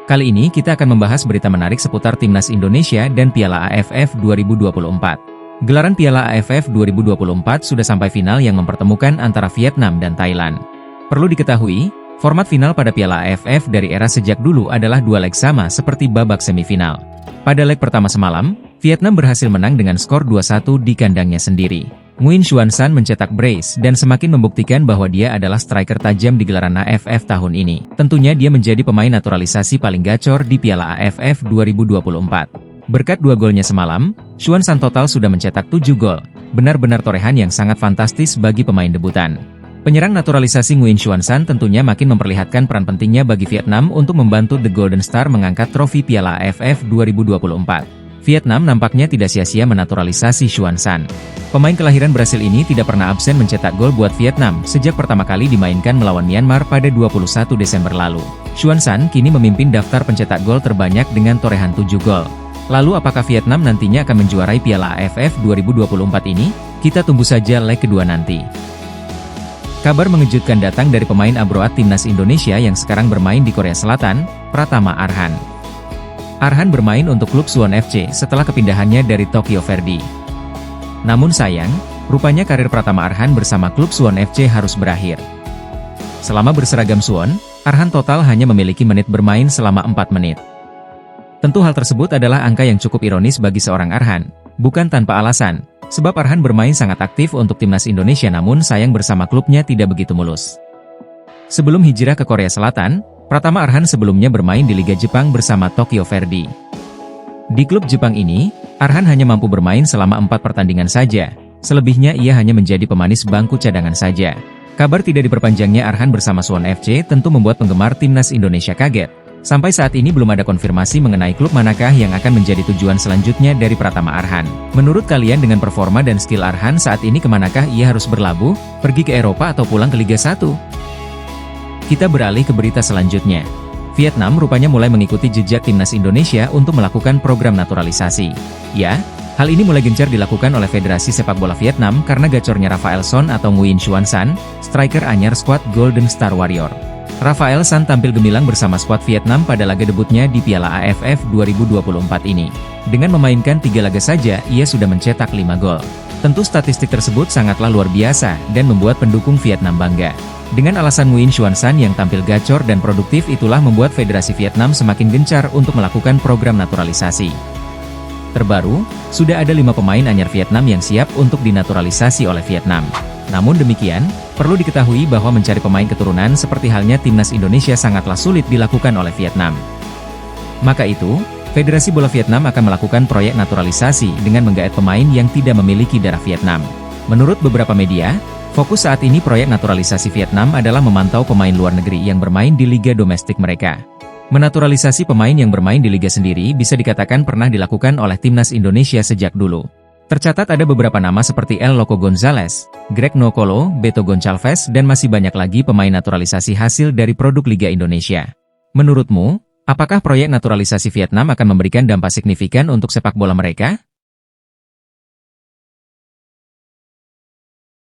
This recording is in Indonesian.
Kali ini kita akan membahas berita menarik seputar Timnas Indonesia dan Piala AFF 2024. Gelaran Piala AFF 2024 sudah sampai final yang mempertemukan antara Vietnam dan Thailand. Perlu diketahui, format final pada Piala AFF dari era sejak dulu adalah dua leg sama seperti babak semifinal. Pada leg pertama semalam, Vietnam berhasil menang dengan skor 2-1 di kandangnya sendiri. Nguyen Xuan San mencetak brace dan semakin membuktikan bahwa dia adalah striker tajam di gelaran AFF tahun ini. Tentunya dia menjadi pemain naturalisasi paling gacor di Piala AFF 2024. Berkat dua golnya semalam, Xuan San total sudah mencetak 7 gol. Benar-benar torehan yang sangat fantastis bagi pemain debutan. Penyerang naturalisasi Nguyen Xuan San tentunya makin memperlihatkan peran pentingnya bagi Vietnam untuk membantu The Golden Star mengangkat trofi Piala AFF 2024. Vietnam nampaknya tidak sia-sia menaturalisasi Xuan San. Pemain kelahiran Brasil ini tidak pernah absen mencetak gol buat Vietnam sejak pertama kali dimainkan melawan Myanmar pada 21 Desember lalu. Xuan San kini memimpin daftar pencetak gol terbanyak dengan torehan 7 gol. Lalu apakah Vietnam nantinya akan menjuarai Piala AFF 2024 ini? Kita tunggu saja leg kedua nanti. Kabar mengejutkan datang dari pemain Abroad Timnas Indonesia yang sekarang bermain di Korea Selatan, Pratama Arhan. Arhan bermain untuk klub Suwon FC setelah kepindahannya dari Tokyo Verdy. Namun sayang, rupanya karir Pratama Arhan bersama klub Suwon FC harus berakhir. Selama berseragam Suwon, Arhan total hanya memiliki menit bermain selama 4 menit. Tentu hal tersebut adalah angka yang cukup ironis bagi seorang Arhan, bukan tanpa alasan, sebab Arhan bermain sangat aktif untuk Timnas Indonesia namun sayang bersama klubnya tidak begitu mulus. Sebelum hijrah ke Korea Selatan, Pratama Arhan sebelumnya bermain di Liga Jepang bersama Tokyo Verdy. Di klub Jepang ini, Arhan hanya mampu bermain selama 4 pertandingan saja, selebihnya ia hanya menjadi pemanis bangku cadangan saja. Kabar tidak diperpanjangnya Arhan bersama Suwon FC tentu membuat penggemar Timnas Indonesia kaget. Sampai saat ini belum ada konfirmasi mengenai klub manakah yang akan menjadi tujuan selanjutnya dari Pratama Arhan. Menurut kalian dengan performa dan skill Arhan saat ini kemanakah ia harus berlabuh, pergi ke Eropa atau pulang ke Liga 1? Kita beralih ke berita selanjutnya. Vietnam rupanya mulai mengikuti jejak Timnas Indonesia untuk melakukan program naturalisasi. Ya, hal ini mulai gencar dilakukan oleh Federasi Sepak Bola Vietnam karena gacornya Rafael Son atau Nguyen Xuan San, striker anyar skuad Golden Star Warrior. Rafael San tampil gemilang bersama skuad Vietnam pada laga debutnya di Piala AFF 2024 ini. Dengan memainkan 3 laga saja, ia sudah mencetak 5 gol. Tentu statistik tersebut sangatlah luar biasa dan membuat pendukung Vietnam bangga. Dengan alasan Nguyen Xuan San yang tampil gacor dan produktif itulah membuat Federasi Vietnam semakin gencar untuk melakukan program naturalisasi. Terbaru, sudah ada 5 pemain anyar Vietnam yang siap untuk dinaturalisasi oleh Vietnam. Namun demikian, perlu diketahui bahwa mencari pemain keturunan seperti halnya Timnas Indonesia sangatlah sulit dilakukan oleh Vietnam. Maka itu, Federasi Bola Vietnam akan melakukan proyek naturalisasi dengan menggaet pemain yang tidak memiliki darah Vietnam. Menurut beberapa media, fokus saat ini proyek naturalisasi Vietnam adalah memantau pemain luar negeri yang bermain di liga domestik mereka. Menaturalisasi pemain yang bermain di liga sendiri bisa dikatakan pernah dilakukan oleh Timnas Indonesia sejak dulu. Tercatat ada beberapa nama seperti El Loco Gonzalez, Greg Nokolo, Beto Goncalves dan masih banyak lagi pemain naturalisasi hasil dari produk Liga Indonesia. Menurutmu, apakah proyek naturalisasi Vietnam akan memberikan dampak signifikan untuk sepak bola mereka?